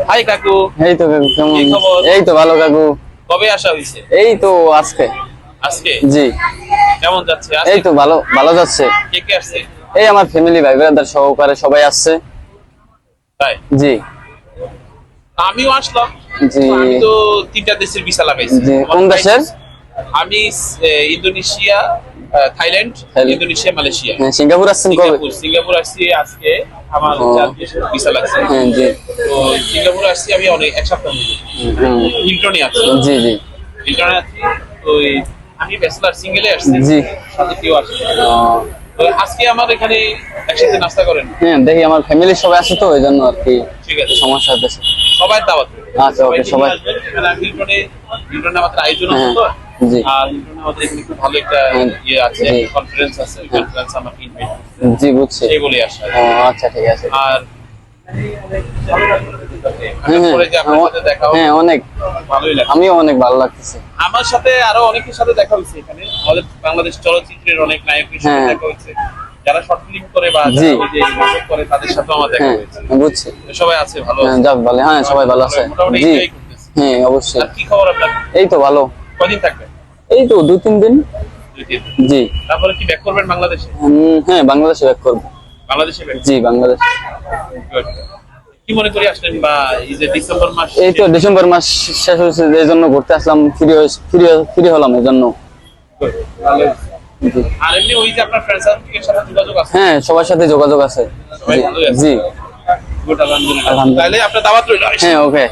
High কাকু। এই তো কাকু, কেমন? কি খবর? এই তো ভালো কাকু। কবে আসা হয়েছে? এই তো আজকে। আজকে? জি। কেমন যাচ্ছে? এই তো ভালো ভালো যাচ্ছে। কে কে আসছে? এই আমার ফ্যামিলি, ভাই ব্রাদার সহকারে সবাই আসছে। তাই? জি আমিও আসলাম। জি আমি তো 3টা দেশের ভিসা লাগাইছি। জি। কোন দেশের? আমি Indonesia, Thailand, Thailand. Indonesia, Malaysia. হ্যাঁ, সিঙ্গাপুর আসছেন কবে? সিঙ্গাপুর আসছি আজকে। আমার ও। 4 দেশের ভিসা লাগছে। হ্যাঁ জি। তো সিঙ্গাপুর আসছি আমি অনেক এক সপ্তাহ হলো। হুম, হিলটনে আছি। জি জি হিলটনে আছি। তো আমি ব্যাচেলর সিঙ্গেলে আসছি। জি। সাথে কেউ আসে। ও, তো আজকে আমার এখানে একসাথে নাস্তা করেন। হ্যাঁ দেখি আমার ফ্যামিলির সবাই আসে তো ওই জন্য আর কি ঠিক আছে। সমস্যা হতেছে। সবাই দাওয়াত। আচ্ছা, ওকে, সবাই। হিলটনে আমাদের আয়োজন হ্যাঁ, হতো তো। জি। আর হিলটনে আমাদের এখানে খুব ভালো একটা হ্যাঁ, ইয়ে আছে, জি। কনফারেন্স আছে। ওই হ্যাঁ। কনফারেন্স আমাকে ইনভাইট করছে। জি বুঝছি। এই বলে আসা। ও আচ্ছা, ঠিক আছে। আর হ্যাঁ পরে যে আপনার সাথে দেখা হবে, হ্যাঁ, অনেক ভালোই লাগে। আমিও অনেক ভালো লাগতেছে। আমার সাথে আরো অনেকের সাথে দেখা হয়েছে এখানে। আমাদের বাংলাদেশ চলচ্চিত্রের অনেক নায়কের সাথে হ্যাঁ। দেখা হয়েছে। যারা শর্ট ফিল্ম করে বা জি। যারা ওই যে নাটক করে তাদের সাথেও আমার দেখা হ্যাঁ হয়েছে। বুঝছি। তো সবাই আছে ভালো হ্যাঁ আছে। যাক ভালো, হ্যাঁ সবাই ভালো আছে। মোটামুটি জি। enjoy করতেছি। হ্যাঁ অবশ্যই। আর কি খবর আপনার? এই তো ভালো। কদিন থাকবেন? এই তো 2-3 দিন। 2-3 দিন। জি। তারপরে কি ব্যাক করবেন বাংলাদেশে? হ্যাঁ বাংলাদেশে ব্যাক করবো। বাংলাদেশে ব্যাক? জি বাংলাদেশ। কি মনে করে আসলেন বা এই যে ডিসেম্বর মাস? এই তো ডিসেম্বর মাস শেষ হয়েছে, এই জন্য ঘুরতে আসলাম, ফ্রি হলাম এই জন্য। ভালো। জি। আর এমনি ওই যে আপনার ফ্রেন্ড সার্কেলের সাথে যোগাযোগ আছে? হ্যাঁ সবার সাথে যোগাযোগ আছে। সবাই জি ভালোই আছে? জি। গুড, আলহামদুলিল্লাহ। আলহামদুলিল্লাহ। তাহলে আপনার দাওয়াত রইল। হ্যাঁ ওকে।